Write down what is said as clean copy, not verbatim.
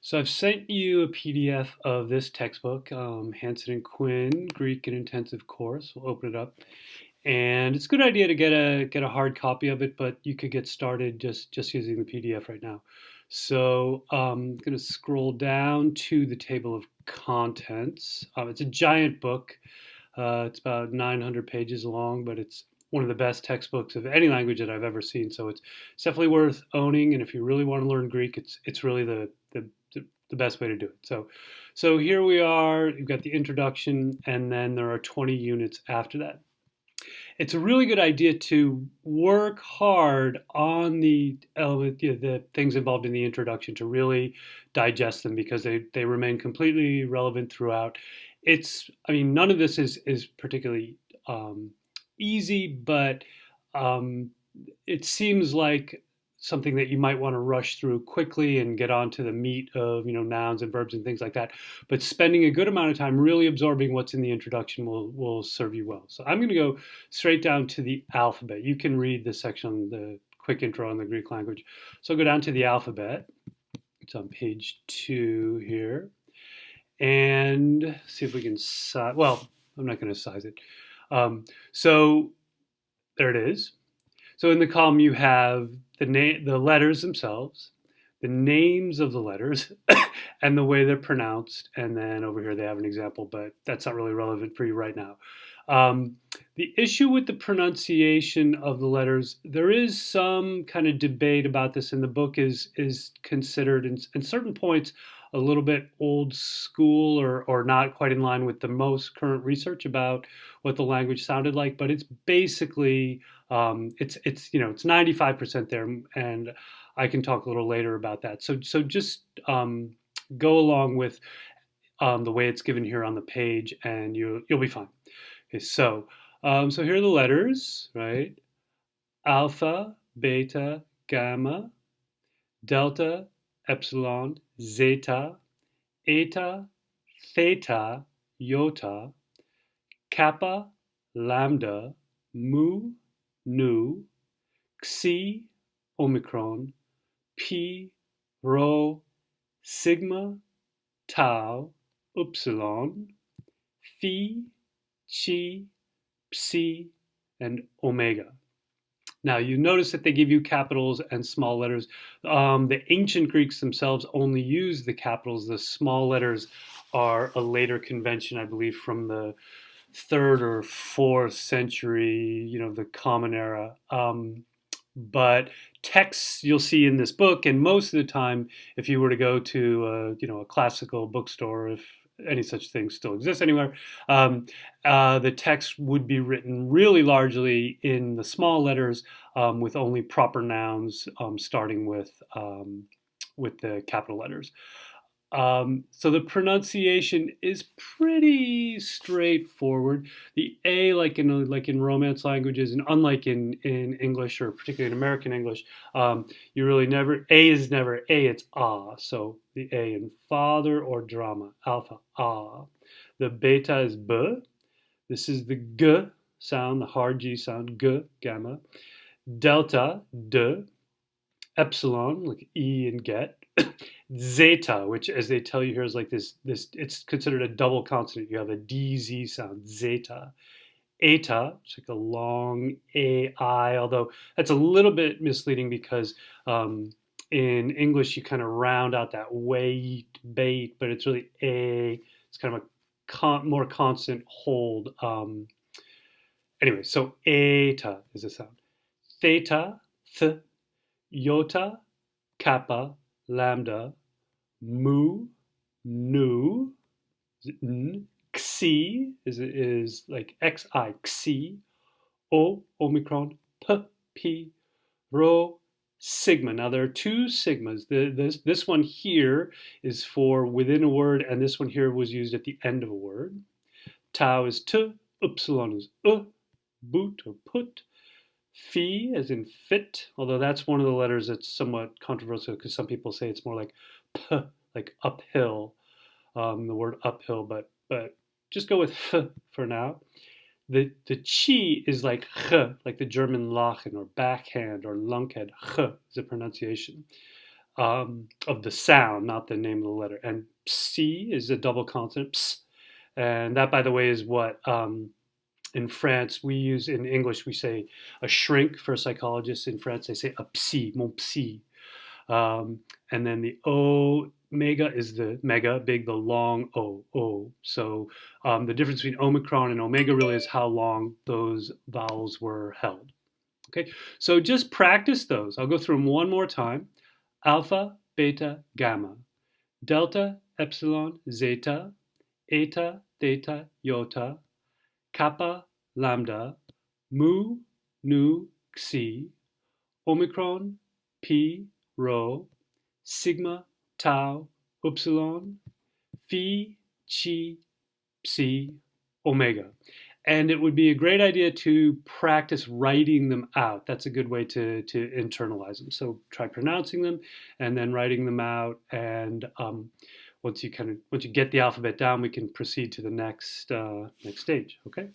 So I've sent you a PDF of this textbook, Hansen and Quinn, Greek and Intensive Course. We'll open it up, and it's a good idea to get a hard copy of it, but you could get started just using the PDF right now. So I'm going to scroll down to the table of contents. It's a giant book. It's about 900 pages long, but it's one of the best textbooks of any language that I've ever seen. So it's definitely worth owning. And if you really want to learn Greek, it's really the best way to do it. So here we are. You've got the introduction, and then there are 20 units after that. It's a really good idea to work hard on the element, the things involved in the introduction to really digest them because they remain completely relevant throughout. I mean, none of this is particularly easy, but um, it seems like something that you might want to rush through quickly and get onto the meat of nouns and verbs and things like that. But spending a good amount of time really absorbing what's in the introduction will serve you well. So I'm going to go straight down to the alphabet. You can read the section on the quick intro on the Greek language. So I'll go down to the alphabet. It's on page 2 here. And see if we can size. Well, I'm not going to size it. So there it is. So in the column you have the letters themselves, the names of the letters, and the way they're pronounced. And then over here they have an example, but that's not really relevant for you right now. The issue with the pronunciation of the letters, there is some kind of debate about this, and the book is considered in certain points a little bit old school or not quite in line with the most current research about what the language sounded like. But it's basically it's 95% there, and I can talk a little later about that. So just go along with the way it's given here on the page, and you'll be fine. Okay, so here are the letters, right? Alpha, beta, gamma, delta, epsilon, zeta, eta, theta, iota, kappa, lambda, mu, nu, xi, omicron, pi, rho, sigma, tau, upsilon, phi, chi, psi, and omega. Now, you notice that they give you capitals and small letters. The ancient Greeks themselves only used the capitals. The small letters are a later convention, I believe, from the third or fourth century, the Common Era. But texts you'll see in this book, and most of the time, if you were to go to a classical bookstore, if any such thing still exists anywhere, the text would be written really largely in the small letters with only proper nouns starting with the capital letters. So the pronunciation is pretty straightforward. The A, like in Romance languages, and unlike in English or particularly in American English, you really never A is never A. It's ah. So the A in father or drama, alpha ah. The beta is b. This is the g sound, the hard G sound, g gamma. Delta d. Epsilon like E and get. Zeta, which as they tell you here is like this it's considered a double consonant. You have a DZ sound, zeta. Eta, it's like a long AI, although that's a little bit misleading because in English you kind of round out that wait, bait, but it's really a, it's kind of a more constant hold. Anyway, so eta is the sound. Theta, th, iota, kappa, lambda, mu, nu, n, xi is like xi, xi, o, omicron, p, p, rho, sigma. Now there are two sigmas. This one here is for within a word, and this one here was used at the end of a word. Tau is t, upsilon is boot or put. Phi as in fit, although that's one of the letters that's somewhat controversial because some people say it's more like p, like uphill, the word uphill, but just go with f for now. The chi is like ch, like the German lachen or backhand or lunkhead. Ch is a pronunciation. of the sound, not the name of the letter. And psi is a double consonant, ps. And that, by the way, is what in France we use. In English we say a shrink for a psychologist. In France they say a psy, mon psy. And then the omega is the mega, big, the long O. So the difference between omicron and omega really is how long those vowels were held. Okay, so just practice those. I'll go through them one more time. Alpha, beta, gamma. Delta, epsilon, zeta. Eta, theta, iota. Kappa, lambda. Mu, nu, xi. Omicron, pi, rho. Sigma, tau, upsilon. Phi, chi, psi, omega. And it would be a great idea to practice writing them out. That's a good way to internalize them. So try pronouncing them and then writing them out. And once you get the alphabet down, we can proceed to the next stage. Okay.